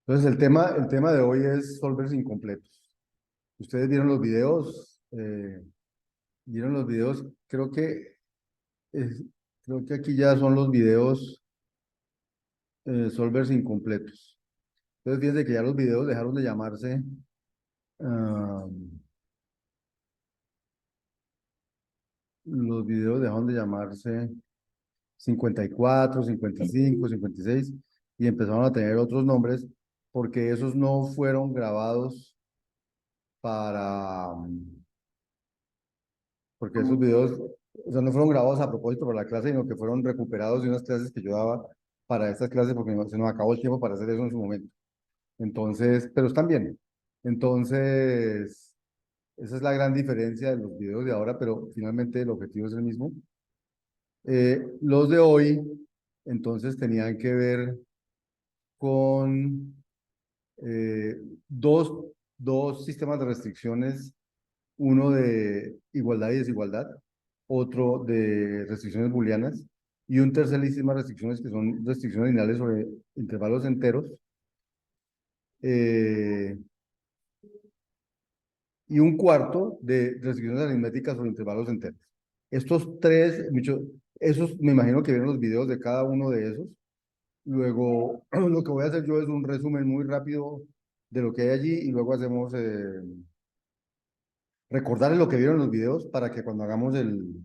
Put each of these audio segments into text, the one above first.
Entonces, el tema de hoy es solvers incompletos. Ustedes vieron los videos, es- creo que aquí ya son los videos solvers incompletos. Entonces, fíjense que ya los videos dejaron de llamarse, ah, los videos dejaron de llamarse 54, 55, 56 y empezaron a tener otros nombres porque esos no fueron grabados para, porque esos videos, o sea, no fueron grabados a propósito para la clase, sino que fueron recuperados de unas clases que yo daba para estas clases, porque se nos acabó el tiempo para hacer eso en su momento. Entonces, pero están bien. Entonces, esa es la gran diferencia de los videos de ahora, pero finalmente el objetivo es el mismo. Los de hoy, entonces, tenían que ver con eh, dos, dos sistemas de restricciones, uno de igualdad y desigualdad, otro de restricciones booleanas y un tercer sistema de restricciones que son restricciones lineales sobre intervalos enteros eh, y un cuarto de restricciones aritméticas sobre intervalos enteros. Estos tres, esos me imagino que vieron los videos de cada uno de esos. Luego, lo que voy a hacer yo es un resumen muy rápido de lo que hay allí y luego hacemos recordarles lo que vieron en los videos para que cuando hagamos el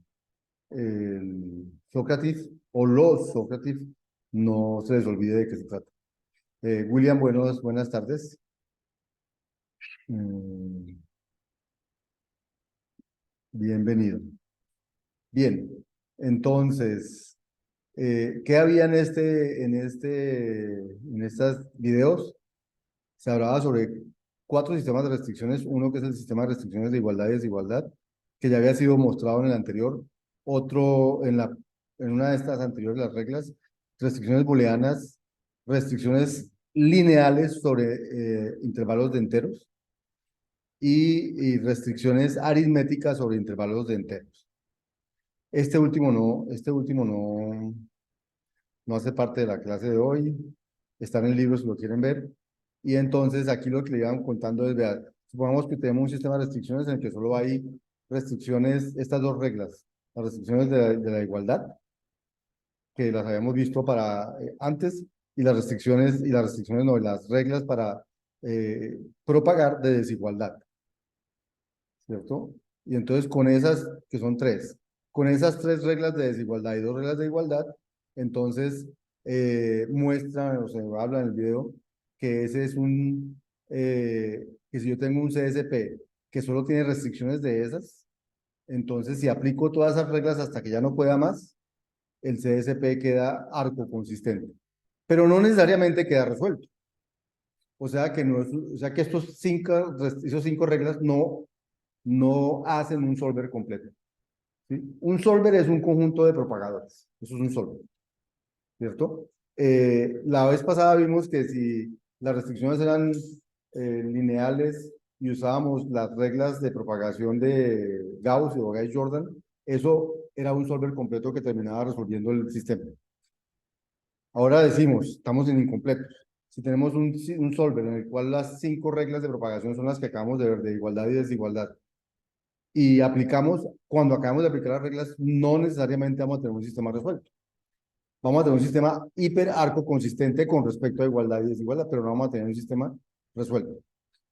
Sócrates o los Sócrates no se les olvide de qué se trata. William, buenas tardes. Mm, bienvenido. Bien, entonces, ¿qué había en estos videos? Se hablaba sobre cuatro sistemas de restricciones, uno que es el sistema de restricciones de igualdad y desigualdad, que ya había sido mostrado en el anterior, otro en una de estas anteriores, las reglas, restricciones booleanas, restricciones lineales sobre intervalos de enteros y restricciones aritméticas sobre intervalos de enteros. No hace parte de la clase de hoy, está en el libro si lo quieren ver. Y entonces aquí lo que le iban contando es, vea, supongamos que tenemos un sistema de restricciones en el que solo hay restricciones, estas dos reglas, las restricciones de la igualdad, que las habíamos visto para antes, y las restricciones no, las reglas para propagar de desigualdad, ¿cierto? Y entonces con esas, que son tres, con esas tres reglas de desigualdad y dos reglas de igualdad, entonces muestra, o se habla en el video, que ese es que si yo tengo un CSP que solo tiene restricciones de esas, entonces si aplico todas esas reglas hasta que ya no pueda más, el CSP queda arco consistente, pero no necesariamente queda resuelto. O sea que no es, o sea que esos cinco reglas no hacen un solver completo. ¿Sí? Un solver es un conjunto de propagadores. Eso es un solver, ¿cierto? La vez pasada vimos que si las restricciones eran lineales y usábamos las reglas de propagación de Gauss o Gauss-Jordan, eso era un solver completo que terminaba resolviendo el sistema. Ahora decimos, estamos en incompletos. Si tenemos un solver en el cual las cinco reglas de propagación son las que acabamos de ver, de igualdad y desigualdad, y cuando acabamos de aplicar las reglas, no necesariamente vamos a tener un sistema resuelto. Vamos a tener un sistema hiper arco consistente con respecto a igualdad y desigualdad, pero no vamos a tener un sistema resuelto.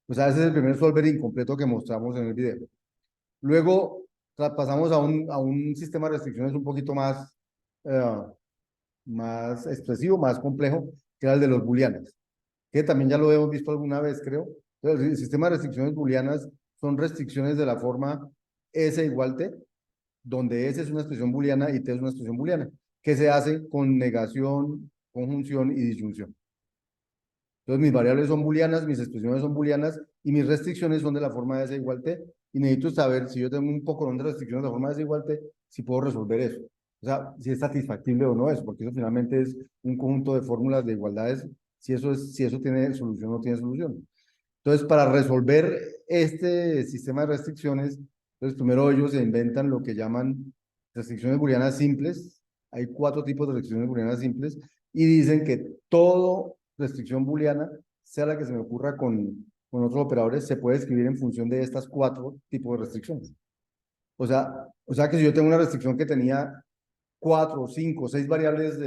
O sea, ese es el primer solver incompleto que mostramos en el video. Luego pasamos a un sistema de restricciones un poquito más expresivo, más complejo, que era el de los booleanos, que también ya lo hemos visto alguna vez, creo. El sistema de restricciones booleanas son restricciones de la forma S igual T, donde S es una expresión booleana y T es una expresión booleana, que se hace con negación, conjunción y disyunción. Entonces, mis variables son booleanas, mis expresiones son booleanas y mis restricciones son de la forma S igual T. Y necesito saber si yo tengo un poco de restricciones de la forma S igual T, si puedo resolver eso. O sea, si es satisfactible o no es, porque eso finalmente es un conjunto de fórmulas de igualdades, si eso tiene solución o no tiene solución. Entonces, para resolver este sistema de restricciones, entonces primero ellos se inventan lo que llaman restricciones booleanas simples. Hay cuatro tipos de restricciones booleanas simples y dicen que todo restricción booleana sea la que se me ocurra con otros operadores, se puede escribir en función de estas cuatro tipos de restricciones. O sea que si yo tengo una restricción que tenía cuatro, cinco, seis variables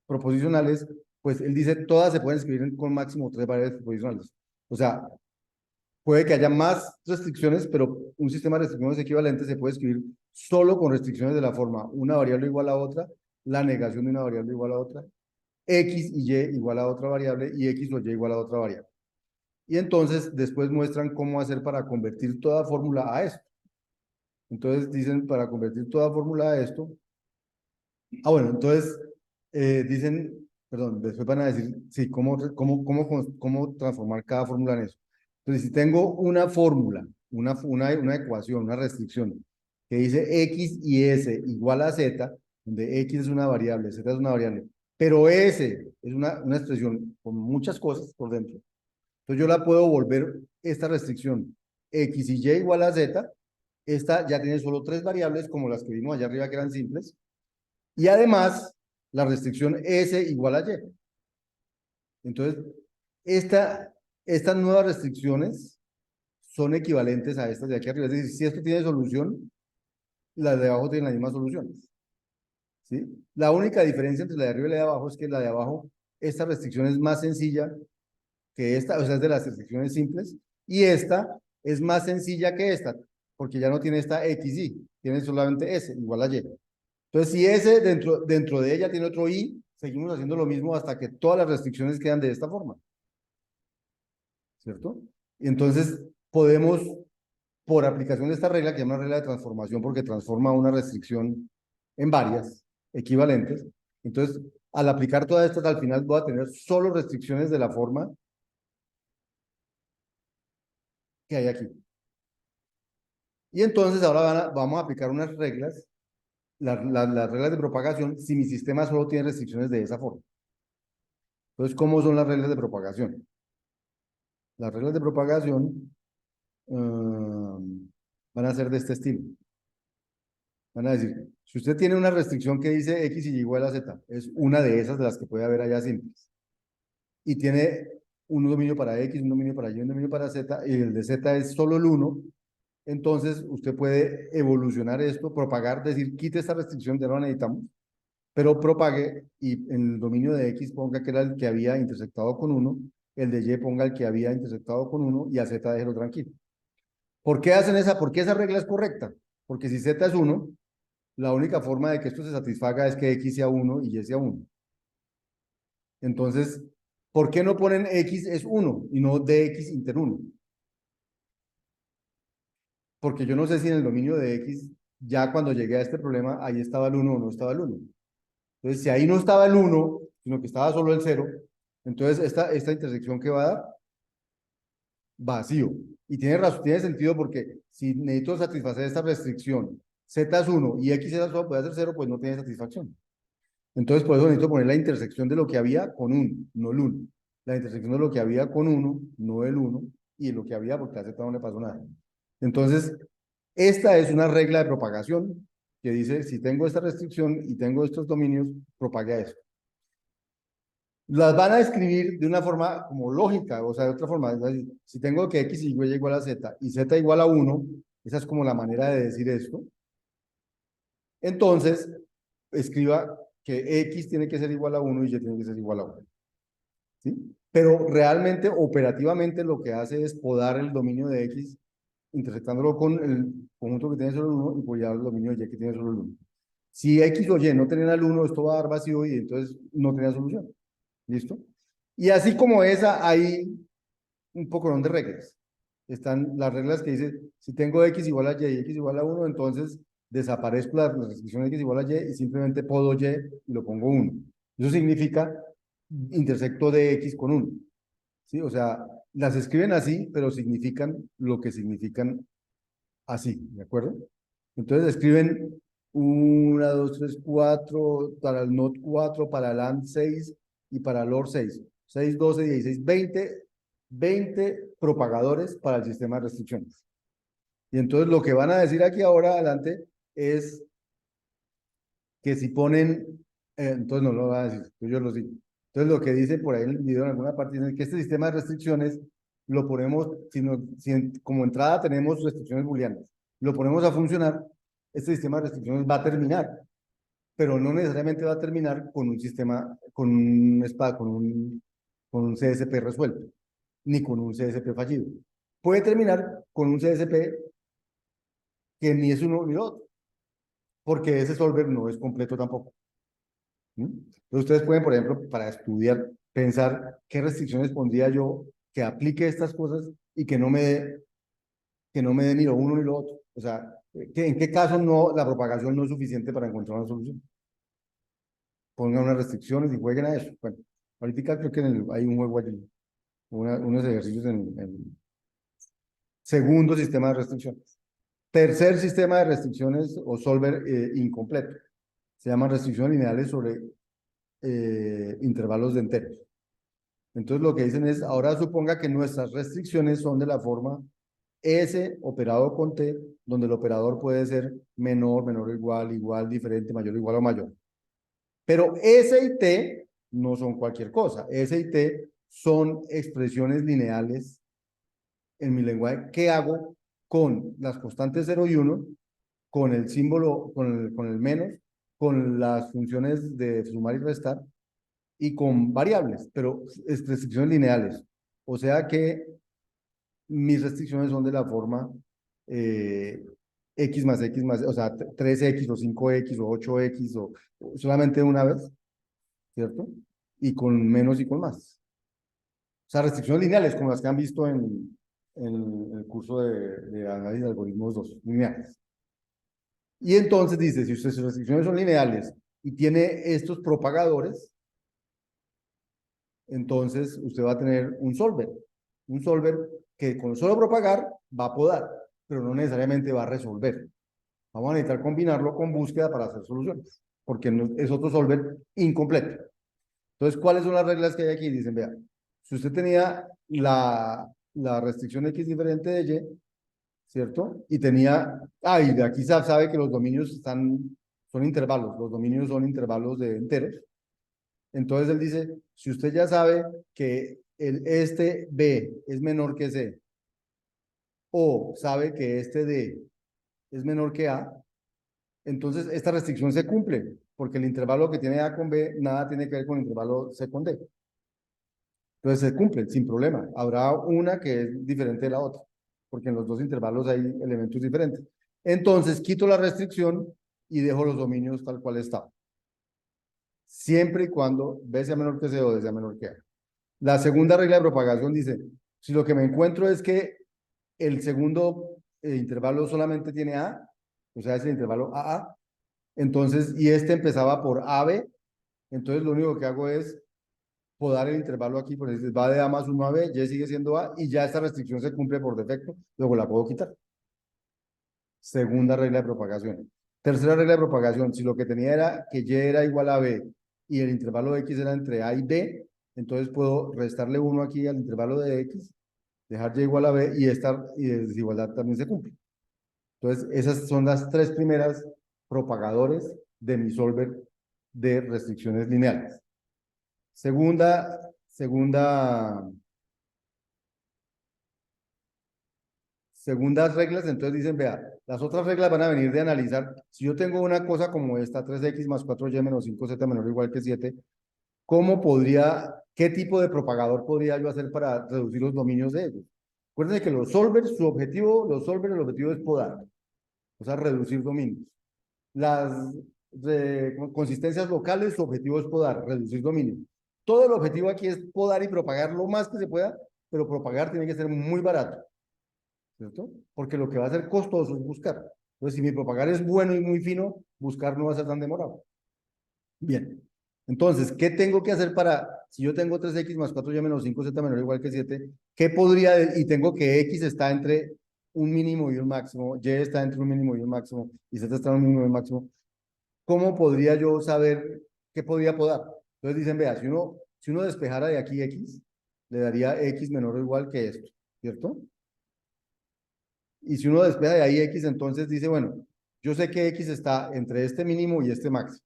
proposicionales, pues él dice todas se pueden escribir con máximo tres variables proposicionales. O sea, puede que haya más restricciones, pero un sistema de restricciones equivalentes se puede escribir solo con restricciones de la forma una variable igual a otra, la negación de una variable igual a otra, X y Y igual a otra variable y X o Y igual a otra variable. Y entonces después muestran cómo hacer para convertir toda fórmula a esto. Entonces dicen para convertir toda fórmula a esto. Bueno, entonces dicen, perdón, después van a decir, sí, cómo transformar cada fórmula en eso. Entonces, si tengo una fórmula, una ecuación, una restricción, que dice X y S igual a Z, donde X es una variable, Z es una variable, pero S es una expresión con muchas cosas por dentro, entonces yo la puedo volver esta restricción X y Y igual a Z, esta ya tiene solo tres variables como las que vimos allá arriba que eran simples, y además la restricción S igual a Y. Entonces, estas nuevas restricciones son equivalentes a estas de aquí arriba. Es decir, si esto tiene solución, las de abajo tienen las mismas soluciones. ¿Sí? La única diferencia entre la de arriba y la de abajo es que la de abajo, esta restricción es más sencilla que esta, o sea, es de las restricciones simples, y esta es más sencilla que esta, porque ya no tiene esta X, Y, tiene solamente S igual a Y. Entonces, si S dentro de ella tiene otro Y, seguimos haciendo lo mismo hasta que todas las restricciones quedan de esta forma, ¿cierto? Y entonces podemos, por aplicación de esta regla, que es una regla de transformación, porque transforma una restricción en varias equivalentes, entonces al aplicar todas estas, al final voy a tener solo restricciones de la forma que hay aquí. Y entonces ahora vamos a aplicar unas reglas, las reglas de propagación, si mi sistema solo tiene restricciones de esa forma. Entonces, ¿cómo son las reglas de propagación? Las reglas de propagación van a ser de este estilo. Van a decir, si usted tiene una restricción que dice X y Y igual a Z, es una de esas de las que puede haber allá simples. Y tiene un dominio para X, un dominio para Y, un dominio para Z, y el de Z es solo el 1, entonces usted puede evolucionar esto, propagar, decir, quite esta restricción, ya no la necesitamos, pero propague y en el dominio de X ponga que era el que había intersectado con 1, el de Y ponga el que había intersectado con 1 y a Z déjelo tranquilo. ¿Por qué hacen esa? ¿Por qué esa regla es correcta? Porque si Z es 1, la única forma de que esto se satisfaga es que X sea 1 y Y sea 1. Entonces, ¿por qué no ponen X es 1 y no dx inter 1? Porque yo no sé si en el dominio de X, ya cuando llegué a este problema, ahí estaba el 1 o no estaba el 1. Entonces, si ahí no estaba el 1, sino que estaba solo el 0, entonces esta intersección que va a dar, vacío. Y tiene razón, tiene sentido porque si necesito satisfacer esta restricción, z es 1 y x solo puede ser 0, pues no tiene satisfacción. Entonces, por eso necesito poner la intersección de lo que había con 1, no el 1. La intersección de lo que había con 1, no el 1, y lo que había porque a z no le pasó nada. Entonces, esta es una regla de propagación que dice, si tengo esta restricción y tengo estos dominios, propague a eso. Las van a escribir de una forma como lógica, o sea, de otra forma. Es decir, si tengo que X y Y igual a Z y Z igual a 1, esa es como la manera de decir esto. Entonces, escriba que X tiene que ser igual a 1 y Y tiene que ser igual a 1. ¿Sí? Pero realmente, operativamente, lo que hace es podar el dominio de X, intersectándolo con el conjunto que tiene solo el 1 y podar el dominio de Y que tiene solo el 1. Si X o Y no tenían el 1, esto va a dar vacío y entonces no tenía solución. ¿Listo? Y así como esa, hay un poco de reglas. Están las reglas que dicen, si tengo X igual a Y y X igual a 1, entonces desaparezco la restricción X igual a Y y simplemente podo Y y lo pongo 1. Eso significa intersecto de X con 1. ¿Sí? O sea, las escriben así, pero significan lo que significan así, ¿de acuerdo? Entonces escriben 1, 2, 3, 4, para el NOT 4, para el AND 6 y para el OR 6. 6, 12, 16, 20 propagadores para el sistema de restricciones. Y entonces lo que van a decir aquí ahora adelante es que si ponen, entonces no lo van a decir, yo lo digo. Entonces, lo que dice por ahí en el video, en alguna parte, dice que este sistema de restricciones lo ponemos, como entrada tenemos restricciones booleanas, lo ponemos a funcionar, este sistema de restricciones va a terminar, pero no necesariamente va a terminar con un sistema, con un CSP resuelto, ni con un CSP fallido. Puede terminar con un CSP que ni es uno ni otro, porque ese solver no es completo tampoco. ¿Mm? Entonces ustedes pueden, por ejemplo, para estudiar, pensar qué restricciones pondría yo que aplique estas cosas y que no me dé ni lo uno ni lo otro. O sea, ¿en qué caso no, la propagación no es suficiente para encontrar una solución? Pongan unas restricciones y jueguen a eso. Bueno, ahorita creo que hay un juego allí, unos ejercicios en el segundo sistema de restricciones. Tercer sistema de restricciones o solver incompleto. Se llaman restricciones lineales sobre intervalos de enteros. Entonces lo que dicen es, ahora suponga que nuestras restricciones son de la forma S operado con T, donde el operador puede ser menor, menor o igual, igual, diferente, mayor o igual o mayor. Pero S y T no son cualquier cosa. S y T son expresiones lineales en mi lenguaje. ¿Qué hago con las constantes 0 y 1, con el símbolo, con el menos, con las funciones de sumar y restar y con variables, pero restricciones lineales? O sea que mis restricciones son de la forma eh, x más, o sea, 3x o 5x o 8x o solamente una vez, ¿cierto? Y con menos y con más. O sea, restricciones lineales como las que han visto en el curso de análisis de algoritmos 2 lineales. Y entonces dice, si sus restricciones son lineales y tiene estos propagadores, entonces usted va a tener un solver que con solo propagar va a podar, pero no necesariamente va a resolver. Vamos a necesitar combinarlo con búsqueda para hacer soluciones, porque es otro solver incompleto. Entonces, ¿cuáles son las reglas que hay aquí? Dicen, vea, si usted tenía la restricción X diferente de Y, ¿cierto? Y tenía, y de aquí sabe que los dominios son intervalos, los dominios son intervalos de enteros. Entonces él dice, si usted ya sabe que este B es menor que C, o sabe que este D es menor que A, entonces esta restricción se cumple, porque el intervalo que tiene A con B nada tiene que ver con el intervalo C con D. Entonces se cumple sin problema. Habrá una que es diferente de la otra, porque en los dos intervalos hay elementos diferentes. Entonces quito la restricción y dejo los dominios tal cual está. Siempre y cuando B sea menor que C o D sea menor que A. La segunda regla de propagación dice, si lo que me encuentro es que el segundo intervalo solamente tiene A, o sea, es el intervalo AA, entonces, y este empezaba por AB, entonces lo único que hago es podar el intervalo aquí, por decir, va de A más 1 a B, Y sigue siendo A, y ya esta restricción se cumple por defecto, luego la puedo quitar. Segunda regla de propagación. Tercera regla de propagación, si lo que tenía era que Y era igual a B y el intervalo de X era entre A y B, entonces puedo restarle 1 aquí al intervalo de X, dejar Y igual a B y esta desigualdad también se cumple. Entonces, esas son las tres primeras propagadores de mi solver de restricciones lineales. Segunda Segundas reglas, entonces dicen, vea, las otras reglas van a venir de analizar, si yo tengo una cosa como esta, 3x más 4y menos 5z menor o igual que 7, qué tipo de propagador podría yo hacer para reducir los dominios de ellos? Acuérdense que los solvers, el objetivo es podar, o sea, reducir dominios. Las consistencias locales, su objetivo es podar, reducir dominios. Todo el objetivo aquí es podar y propagar lo más que se pueda, pero propagar tiene que ser muy barato. ¿Cierto? Porque lo que va a ser costoso es buscar. Entonces, si mi propagar es bueno y muy fino, buscar no va a ser tan demorado. Bien. Entonces, ¿qué tengo que hacer si yo tengo 3x más 4y menos 5z menor o igual que 7, qué podría, y tengo que x está entre un mínimo y un máximo, y está entre un mínimo y un máximo, y z está en un mínimo y un máximo, ¿cómo podría yo saber qué podría podar? Entonces dicen, vea, si uno despejara de aquí x, le daría x menor o igual que esto, ¿cierto? Y si uno despeja de ahí X, entonces dice, bueno, yo sé que X está entre este mínimo y este máximo.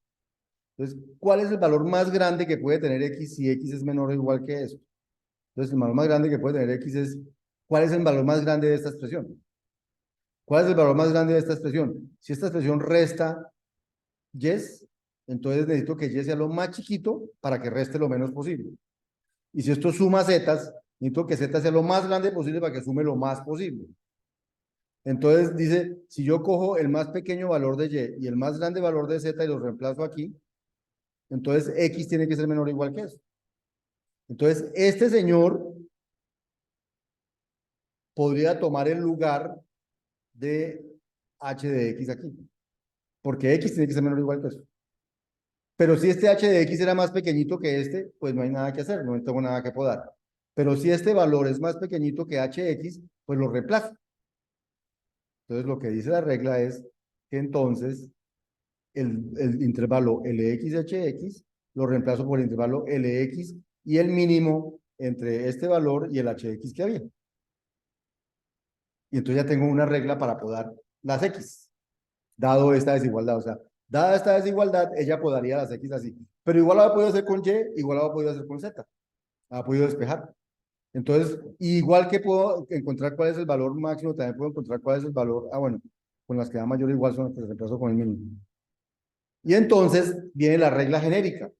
Entonces, ¿cuál es el valor más grande que puede tener X si X es menor o igual que eso? Entonces, el valor más grande que puede tener X es, ¿cuál es el valor más grande de esta expresión? ¿Cuál es el valor más grande de esta expresión? Si esta expresión resta Y, entonces necesito que Y sea lo más chiquito para que reste lo menos posible. Y si esto suma zetas, necesito que Z sea lo más grande posible para que sume lo más posible. Entonces dice, si yo cojo el más pequeño valor de Y y el más grande valor de Z y los reemplazo aquí, entonces X tiene que ser menor o igual que eso. Entonces, este señor podría tomar el lugar de H de X aquí, porque X tiene que ser menor o igual que eso. Pero si este H de X era más pequeñito que este, pues no hay nada que hacer, no tengo nada que podar. Pero si este valor es más pequeñito que HX, pues lo reemplazo. Entonces lo que dice la regla es que entonces el intervalo LXHX lo reemplazo por el intervalo LX y el mínimo entre este valor y el HX que había. Y entonces ya tengo una regla para podar las X, dado esta desigualdad. O sea, dada esta desigualdad, ella podaría las X así. Pero igual la ha podido hacer con Y, igual la ha podido hacer con Z. La ha podido despejar. Entonces, igual que puedo encontrar cuál es el valor máximo, también puedo encontrar cuál es el valor, bueno, con las que da mayor igual son las que reemplazo con el mínimo. Y entonces viene la regla genérica.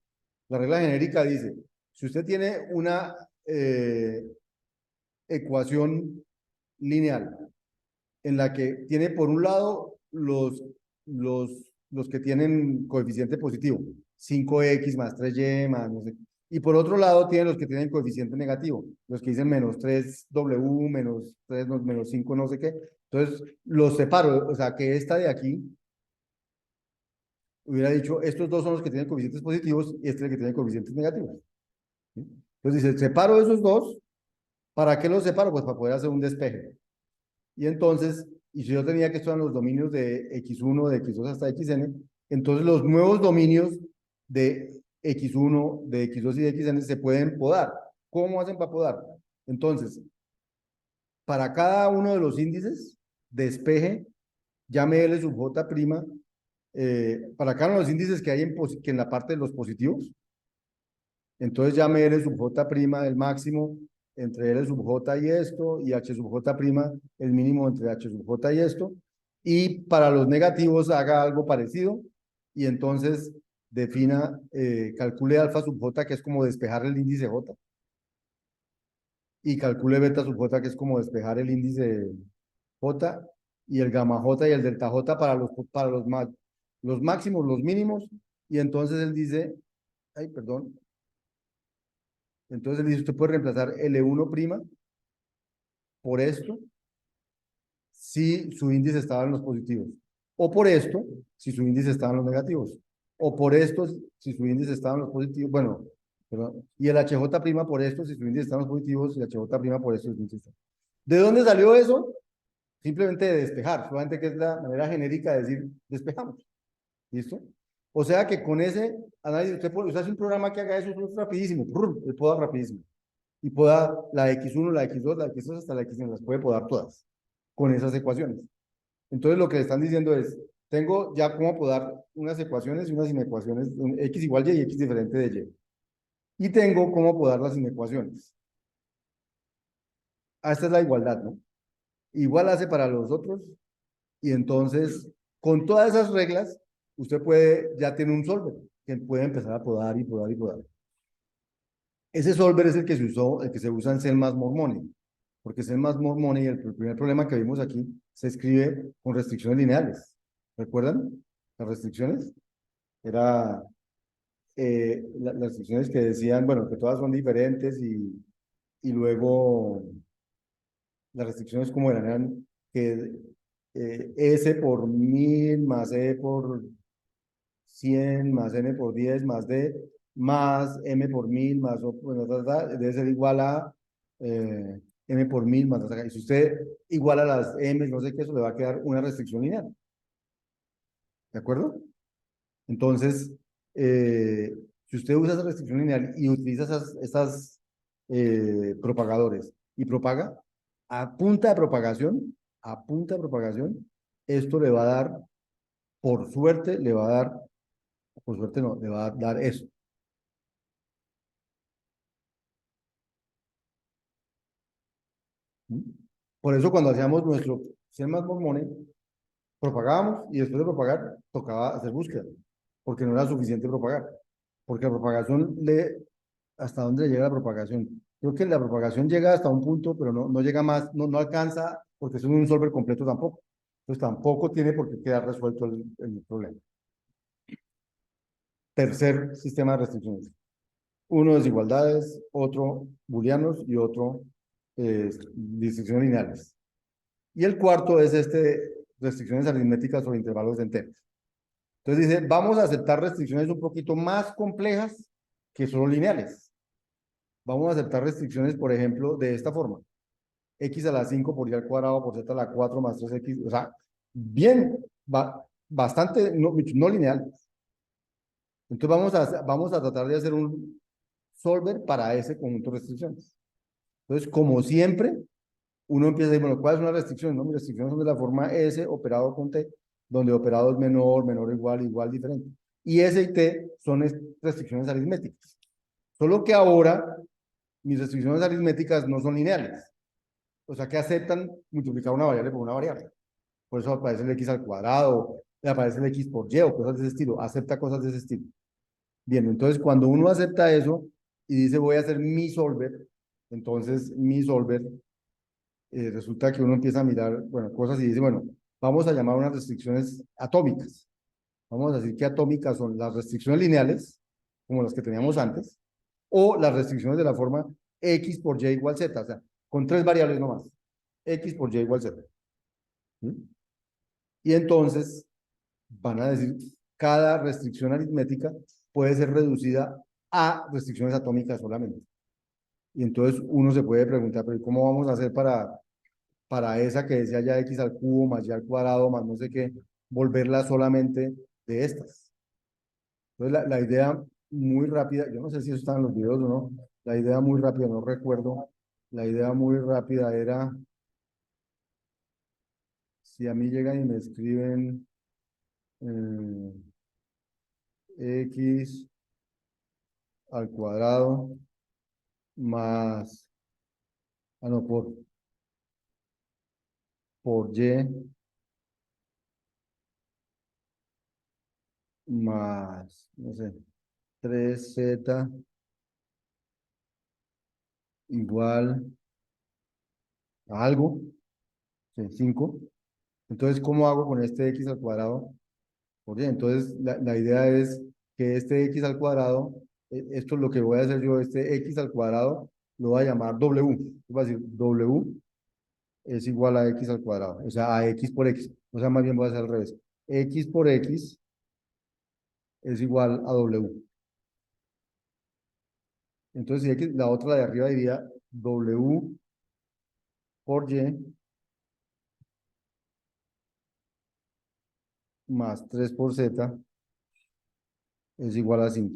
La regla genérica dice, si usted tiene una ecuación lineal en la que tiene por un lado los, los que tienen coeficiente positivo, 5x más 3y más no sé. Y por otro lado tienen los que tienen coeficiente negativo, los que dicen menos 3w, menos 3, menos 5, no sé qué. Entonces los separo, o sea que esta de aquí hubiera dicho, estos dos son los que tienen coeficientes positivos y este es el que tiene coeficientes negativos. ¿Sí? Entonces dice, separo esos dos. ¿Para qué los separo? Pues para poder hacer un despeje. Y entonces, y si yo tenía que estar en los dominios de X1, de X2 hasta XN, entonces los nuevos dominios de X1, de X2 y de XN se pueden podar. ¿Cómo hacen para podar? Entonces, para cada uno de los índices, despeje, llame L sub J prima, para cada uno de los índices que hay que en la parte de los positivos, entonces llame L sub J prima el máximo entre L sub J y esto, y H sub J prima el mínimo entre H sub J y esto. Y para los negativos haga algo parecido, y entonces defina, calcule alfa sub J, que es como despejar el índice J, y calcule beta sub J, que es como despejar el índice J, y el gamma J y el delta J para los máximos, los mínimos, y entonces él dice, ay, perdón, entonces él dice, usted puede reemplazar L1' por esto si su índice estaba en los positivos, o por esto si su índice estaba en los negativos, o por esto si su índice estaba en los positivos, bueno, perdón, y el HJ' por esto si su índice está en los positivos, y el HJ' por esto si su índice está. ¿De dónde salió eso? Simplemente de despejar, solamente que es la manera genérica de decir despejamos. ¿Listo? O sea que con ese análisis usted hace un programa que haga eso, es rapidísimo, le puedo dar rapidísimo. Y pueda dar la X1, la X2, la X2 hasta la X1, las puede podar todas con esas ecuaciones. Entonces lo que le están diciendo es, tengo ya cómo podar unas ecuaciones y unas inecuaciones, X igual Y y X diferente de Y. Y tengo cómo podar las inecuaciones. Esta es la igualdad, ¿no? Igual hace para los otros y entonces con todas esas reglas usted puede, ya tiene un solver que puede empezar a podar y podar y podar. Ese solver es el que se usó, el que se usa en C++ Money, porque C++ Money, el primer problema que vimos aquí, se escribe con restricciones lineales. ¿Recuerdan las restricciones? Era las restricciones que decían, bueno, que todas son diferentes y luego las restricciones como eran que S por 1000 más E por 100 más N por 10 más D más M por 1000 más O, bueno, debe ser igual a M por 1000 más, y si usted iguala las M, no sé qué, eso le va a quedar una restricción lineal. ¿De acuerdo? Entonces, si usted usa esa restricción lineal y utiliza esas propagadores y propaga, a punta de propagación, esto le va a dar, por suerte, le va a dar por suerte no, le va a dar eso. ¿Mm? Por eso cuando hacíamos nuestro C++ Money, propagábamos y después de propagar tocaba hacer búsqueda, porque no era suficiente propagar, porque la propagación ¿hasta dónde llega la propagación? Creo que la propagación llega hasta un punto, pero no llega más, no alcanza, porque es un solver completo tampoco. Entonces tampoco tiene por qué quedar resuelto el problema. Tercer sistema de restricciones. Uno desigualdades, otro booleanos y otro restricciones lineales. Y el cuarto es restricciones aritméticas sobre intervalos enteros. Entonces dice, vamos a aceptar restricciones un poquito más complejas que solo lineales. Vamos a aceptar restricciones, por ejemplo, de esta forma. X a la 5 por y al cuadrado por z a la 4 más 3x. O sea, bien, bastante no lineal. Entonces vamos a tratar de hacer un solver para ese conjunto de restricciones. Entonces, como siempre, uno empieza a decir, bueno, ¿cuál es una restricción? No, mi restricción es de la forma S operado con T, donde operado es menor, menor, igual, igual, diferente. Y S y T son restricciones aritméticas. Solo que ahora mis restricciones aritméticas no son lineales. O sea, que aceptan multiplicar una variable por una variable. Por eso aparece el X al cuadrado, le aparece el X por Y o cosas de ese estilo. Acepta cosas de ese estilo. Bien, entonces cuando uno acepta eso y dice voy a hacer mi solver, entonces mi solver resulta que uno empieza a mirar, bueno, cosas y dice, bueno, vamos a llamar unas restricciones atómicas. Vamos a decir que atómicas son las restricciones lineales, como las que teníamos antes, o las restricciones de la forma X por Y igual Z, o sea, con tres variables nomás. X por Y igual Z. ¿Sí? Y entonces van a decir, cada restricción aritmética puede ser reducida a restricciones atómicas solamente. Y entonces uno se puede preguntar, pero ¿cómo vamos a hacer para esa que decía ya X al cubo más Y al cuadrado más no sé qué, volverla solamente de estas? Entonces la idea muy rápida, yo no sé si eso está en los videos o no, la idea muy rápida, no recuerdo, la idea muy rápida era, si a mí llegan y me escriben eh, X al cuadrado más, no, por Y más, no sé, 3Z igual a algo, sí, 5. Entonces, ¿cómo hago con este X al cuadrado por Y? Entonces, la idea es que este X al cuadrado, esto es lo que voy a hacer yo, este X al cuadrado, lo voy a llamar W. Voy a decir W es igual a X al cuadrado, o sea, a X por X. O sea, más bien voy a hacer al revés. X por X es igual a W. Entonces, si X, la otra, la de arriba, diría W por Y más 3 por Z es igual a 5.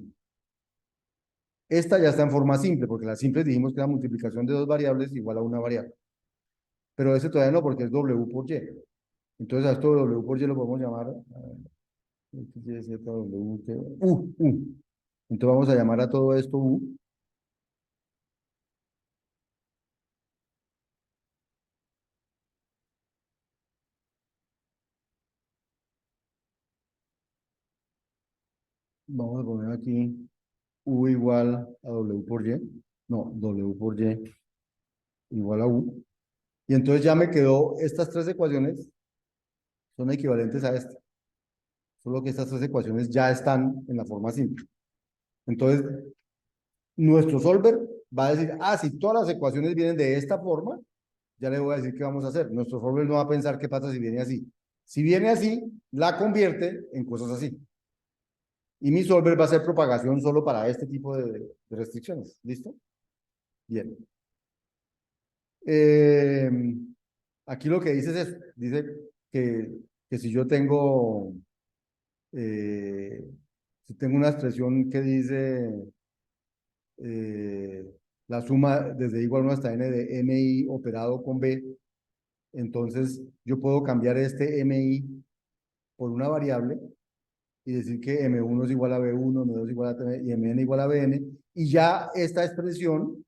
Esta ya está en forma simple, porque la simple dijimos que la multiplicación de dos variables igual a una variable. Pero ese todavía no, porque es W por Y. Entonces a esto W por Y lo podemos llamar X, Y, Z, W, U. Entonces vamos a llamar a todo esto U. Vamos a poner aquí U igual a W por Y. No, W por Y igual a U. Y entonces ya me quedó, estas tres ecuaciones son equivalentes a esta. Solo que estas tres ecuaciones ya están en la forma simple. Entonces, nuestro solver va a decir, si todas las ecuaciones vienen de esta forma, ya le voy a decir qué vamos a hacer. Nuestro solver no va a pensar qué pasa si viene así. Si viene así, la convierte en cosas así. Y mi solver va a hacer propagación solo para este tipo de restricciones. ¿Listo? Bien. Eh, Aquí lo que dice es eso. Dice que si yo eh, si tengo una expresión que dice eh, la suma desde igual 1 hasta n de mi operado con b, entonces yo puedo cambiar este mi por una variable y decir que M1 es igual a B1, M2 es igual a T y Mn igual a Bn, y ya esta expresión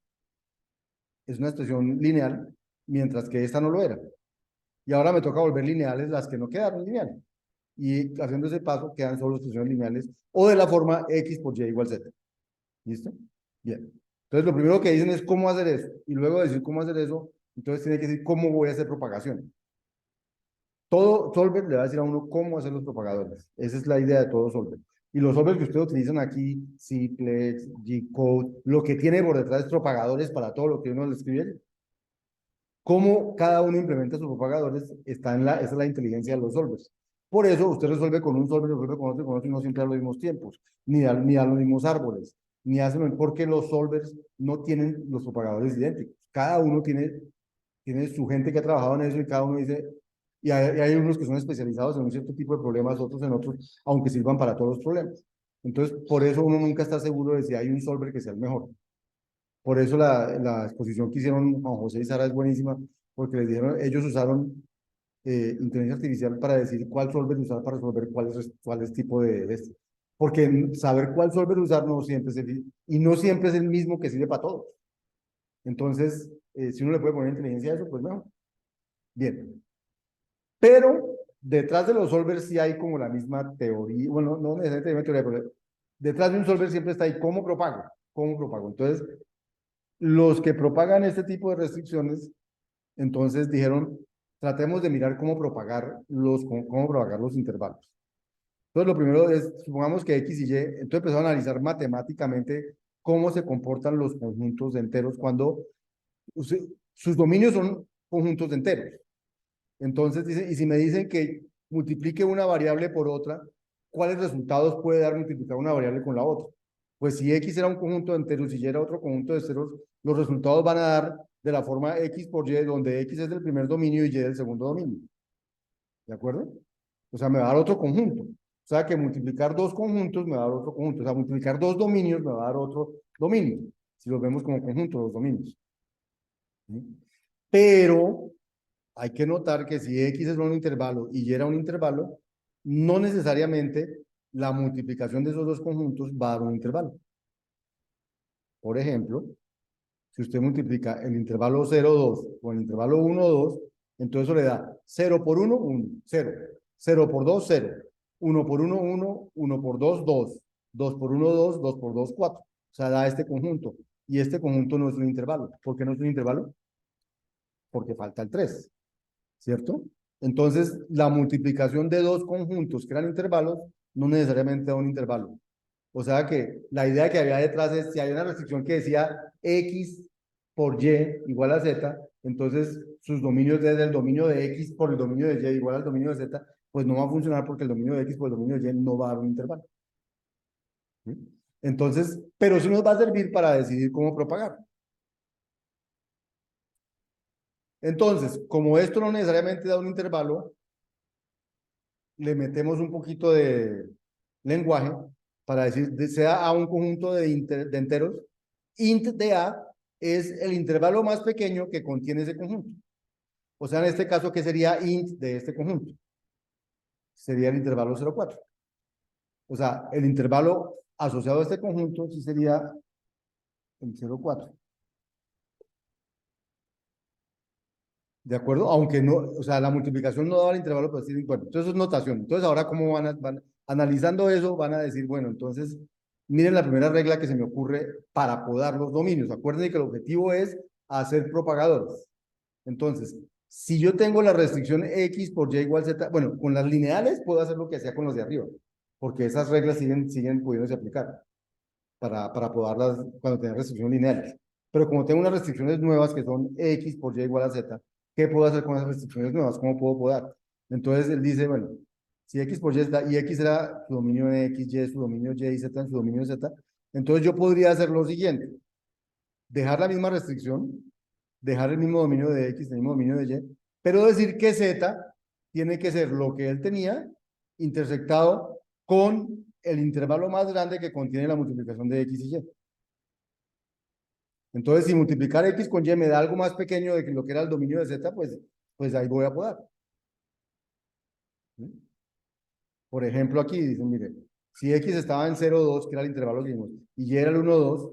es una expresión lineal, mientras que esta no lo era. Y ahora me toca volver lineales las que no quedaron lineales. Y haciendo ese paso quedan solo expresiones lineales o de la forma x por y igual z. ¿Listo? Bien. Entonces lo primero que dicen es cómo hacer eso. Y luego de decir cómo hacer eso, entonces tiene que decir cómo voy a hacer propagación. Todo solver le va a decir a uno cómo hacer los propagadores. Esa es la idea de todo solver. Y los solvers que ustedes utilizan aquí, Cplex, G-Code, lo que tiene por detrás es propagadores para todo lo que uno le escribe. Cómo cada uno implementa sus propagadores, esa es la inteligencia de los solvers. Por eso usted resuelve con un solver, resuelve con otro y no siempre a los mismos tiempos, ni a los mismos árboles, ni hacen, porque los solvers no tienen los propagadores idénticos. Cada uno tiene su gente que ha trabajado en eso y cada uno dice, y hay unos que son especializados en un cierto tipo de problemas, otros en otros, aunque sirvan para todos los problemas. Entonces, por eso uno nunca está seguro de si hay un solver que sea el mejor. Por eso la exposición que hicieron Juan José y Sara es buenísima, porque les dijeron, ellos usaron inteligencia artificial para decir cuál solver usar para resolver cuál es tipo de este. Porque saber cuál solver usar no siempre es y no siempre es el mismo que sirve para todos. Entonces, si uno le puede poner inteligencia a eso, pues no. Bien. Pero detrás de los solvers sí hay como la misma teoría, bueno, no necesariamente teoría, pero detrás de un solver siempre está ahí cómo propago, cómo propago. Entonces, los que propagan este tipo de restricciones, entonces dijeron, tratemos de mirar cómo propagar los intervalos. Entonces, lo primero es, supongamos que X y Y, entonces empezaron a analizar matemáticamente cómo se comportan los conjuntos de enteros cuando sus dominios son conjuntos de enteros. Entonces, dice, y si me dicen que multiplique una variable por otra, ¿cuáles resultados puede dar multiplicar una variable con la otra? Pues si X era un conjunto de enteros y Y era otro conjunto de ceros, los resultados van a dar de la forma X por Y, donde X es del primer dominio y Y del segundo dominio. ¿De acuerdo? O sea, me va a dar otro conjunto. O sea, que multiplicar dos conjuntos me va a dar otro conjunto. O sea, multiplicar dos dominios me va a dar otro dominio. Si los vemos como conjunto, los dominios. ¿Sí? Pero hay que notar que si X es un intervalo y Y era un intervalo, no necesariamente la multiplicación de esos dos conjuntos va a dar un intervalo. Por ejemplo, si usted multiplica el intervalo 0, 2 con el intervalo 1, 2, entonces eso le da 0 por 1, 1, 0. 0 por 2, 0. 1 por 1, 1. 1 por 2, 2. 2 por 1, 2. 2 por 2, 4. O sea, da este conjunto. Y este conjunto no es un intervalo. ¿Por qué no es un intervalo? Porque falta el 3. ¿Cierto? Entonces, la multiplicación de dos conjuntos que eran intervalos no necesariamente da un intervalo. O sea que la idea que había detrás es, si hay una restricción que decía X por Y igual a Z, entonces sus dominios desde el dominio de X por el dominio de Y igual al dominio de Z, pues no va a funcionar porque el dominio de X por el dominio de Y no va a dar un intervalo. ¿Sí? Entonces, pero sí nos va a servir para decidir cómo propagar. Entonces, como esto no necesariamente da un intervalo, le metemos un poquito de lenguaje para decir, sea a un conjunto de enteros, int de A es el intervalo más pequeño que contiene ese conjunto. O sea, en este caso, ¿qué sería int de este conjunto? Sería el intervalo 0,4. O sea, el intervalo asociado a este conjunto sí sería el 0,4. ¿De acuerdo? Aunque no, o sea, la multiplicación no da el intervalo, pero sí, bueno, entonces es notación. Entonces, ahora, ¿cómo van analizando eso? Van a decir, bueno, entonces, miren la primera regla que se me ocurre para podar los dominios. Acuérdense que el objetivo es hacer propagadores. Entonces, si yo tengo la restricción X por Y igual Z, bueno, con las lineales puedo hacer lo que hacía con los de arriba, porque esas reglas siguen pudiéndose aplicar para podarlas cuando tengan restricciones lineales. Pero como tengo unas restricciones nuevas que son X por Y igual a Z, ¿qué puedo hacer con esas restricciones nuevas? ¿Cómo puedo podar? Entonces él dice, bueno, si X por Y está, y X era su dominio en X, Y, su dominio Y, Z en su dominio Z, entonces yo podría hacer lo siguiente, dejar la misma restricción, dejar el mismo dominio de X, el mismo dominio de Y, pero decir que Z tiene que ser lo que él tenía intersectado con el intervalo más grande que contiene la multiplicación de X y Y. Entonces, si multiplicar X con Y me da algo más pequeño de lo que era el dominio de Z, pues ahí voy a podar. ¿Sí? Por ejemplo, aquí dicen, mire, Si X estaba en 0, 2, que era el intervalo que vimos, y Y era el 1, 2,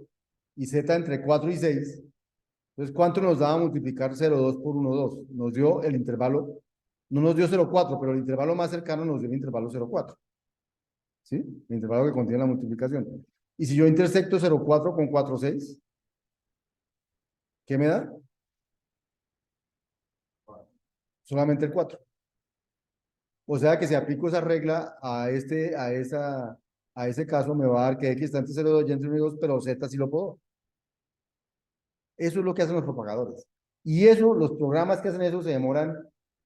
y Z entre 4 y 6, entonces, ¿cuánto nos daba multiplicar 0,2 por 1,2? Nos dio el intervalo, no nos dio 0,4, pero el intervalo más cercano nos dio el intervalo 0,4. ¿Sí? El intervalo que contiene la multiplicación. Y si yo intersecto 0,4 con 4,6, ¿qué me da? Solamente el 4. O sea que si aplico esa regla a ese caso, me va a dar que X está entre 0,2 y entre 1 y 2, pero Z sí lo puedo. Eso es lo que hacen los propagadores. Y eso, los programas que hacen eso se demoran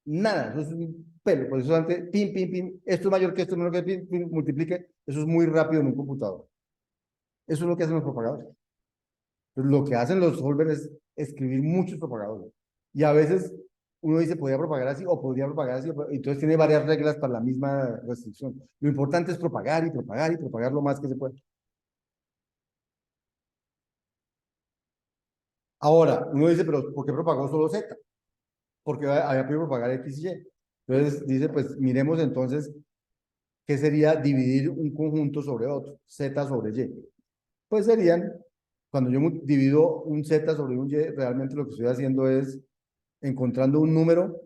nada. Eso es un pelo. Por eso antes, pin, pin, pin, esto es mayor que esto, menor que pin, pin, multiplique. Eso es muy rápido en un computador. Eso es lo que hacen los propagadores. Entonces, lo que hacen los solvers es escribir muchos propagadores. Y a veces uno dice, podría propagar así o podría propagar así. Entonces tiene varias reglas para la misma restricción. Lo importante es propagar y propagar y propagar lo más que se pueda. Ahora, uno dice, pero ¿por qué propagó solo Z? Porque había podido propagar X y Y. Entonces dice, pues miremos entonces qué sería dividir un conjunto sobre otro, Z sobre Y. Pues serían, cuando yo divido un Z sobre un Y, realmente lo que estoy haciendo es encontrando un número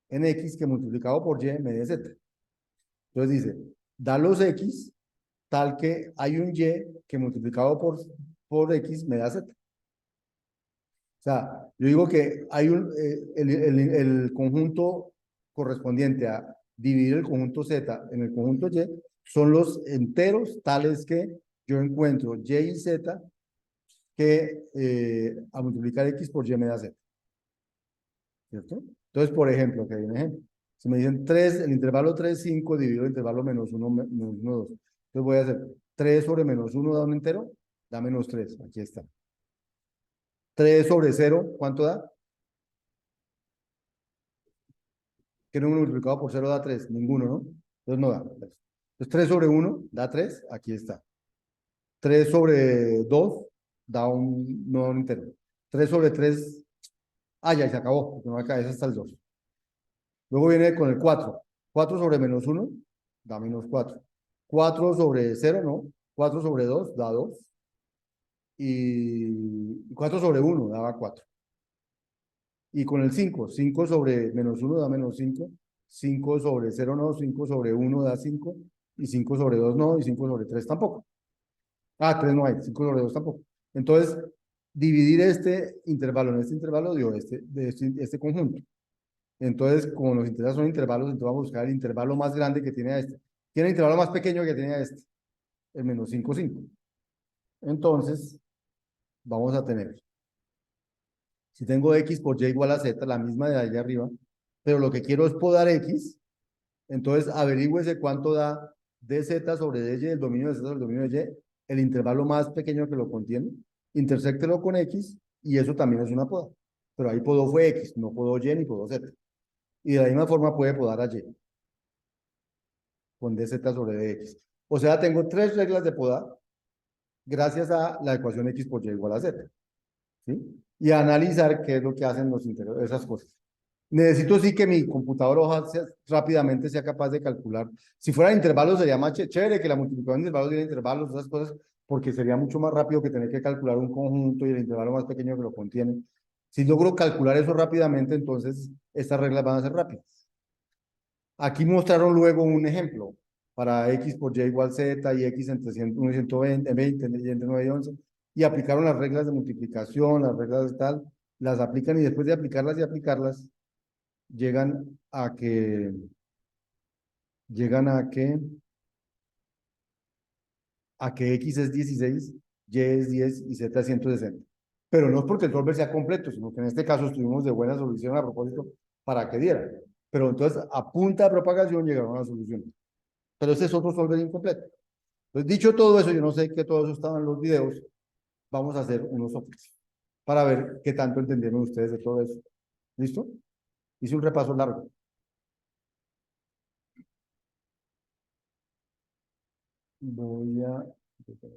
en X que multiplicado por Y me dé Z. Entonces dice, da los X tal que hay un Y que multiplicado por X me da Z. O sea, yo digo que hay el conjunto correspondiente a dividir el conjunto Z en el conjunto Y son los enteros tales que yo encuentro Y y Z que a multiplicar X por Y me da Z. ¿Cierto? Entonces, por ejemplo, que hay un ejemplo. Si me dicen 3, el intervalo 3, 5 dividido el intervalo menos 1, menos 1, 2. Entonces voy a hacer 3 sobre menos 1 da un entero, da menos 3. Aquí está. 3 sobre 0, ¿cuánto da? ¿Qué número multiplicado por 0 da 3? Ninguno, ¿no? Entonces no da. Entonces 3 sobre 1 da 3, aquí está. 3 sobre 2 da no da un entero. 3 sobre 3, ya se acabó, porque no va a caer hasta el 2. Luego viene con el 4. 4 sobre menos 1 da menos 4. 4 sobre 0, no. 4 sobre 2 da 2. Y 4 sobre 1 daba 4. Y con el 5, 5 sobre menos 1 da menos 5, 5 sobre 0 no, 5 sobre 1 da 5, y 5 sobre 2 no, y 5 sobre 3 tampoco. 3 no hay, 5 sobre 2 tampoco. Entonces, dividir este intervalo en este intervalo dio este conjunto. Entonces, como nos interesa son intervalos, entonces vamos a buscar el intervalo más grande que tiene a este. Tiene el intervalo más pequeño que tiene a este, el menos 5, 5. Entonces, vamos a tener si tengo X por Y igual a Z, la misma de allá arriba, pero lo que quiero es podar X, entonces averigüese cuánto da dz sobre dy, el dominio de z sobre el dominio de y, el intervalo más pequeño que lo contiene, intersectelo con X, y eso también es una poda. Pero ahí podó fue X, no podó Y ni podó Z. Y de la misma forma puede podar a Y, con dz sobre dx. O sea, tengo tres reglas de poda gracias a la ecuación X por Y igual a Z. ¿Sí? Y analizar qué es lo que hacen esas cosas. Necesito sí que mi computador rápidamente sea capaz de calcular. Si fuera intervalos sería más chévere que la multiplicación de intervalos diera intervalos, esas cosas, porque sería mucho más rápido que tener que calcular un conjunto y el intervalo más pequeño que lo contiene. Si logro calcular eso rápidamente, entonces estas reglas van a ser rápidas. Aquí mostraron luego un ejemplo para X por Y igual Z y X entre 101 y 120, 20, y entre 9 y 11, y aplicaron las reglas de multiplicación, las reglas de tal, las aplican y después de aplicarlas y aplicarlas, llegan a que, llegan a que X es 16, Y es 10 y Z es 160. Pero no es porque el solver sea completo, sino que en este caso estuvimos de buena solución a propósito para que diera. Pero entonces, a punta de propagación llegaron a la solución. Pero ese es otro solver incompleto. Entonces, dicho todo eso, yo no sé que todo eso estaba en los videos, vamos a hacer unos softwares para ver qué tanto entendieron ustedes de todo eso. ¿Listo? Hice un repaso largo. Voy a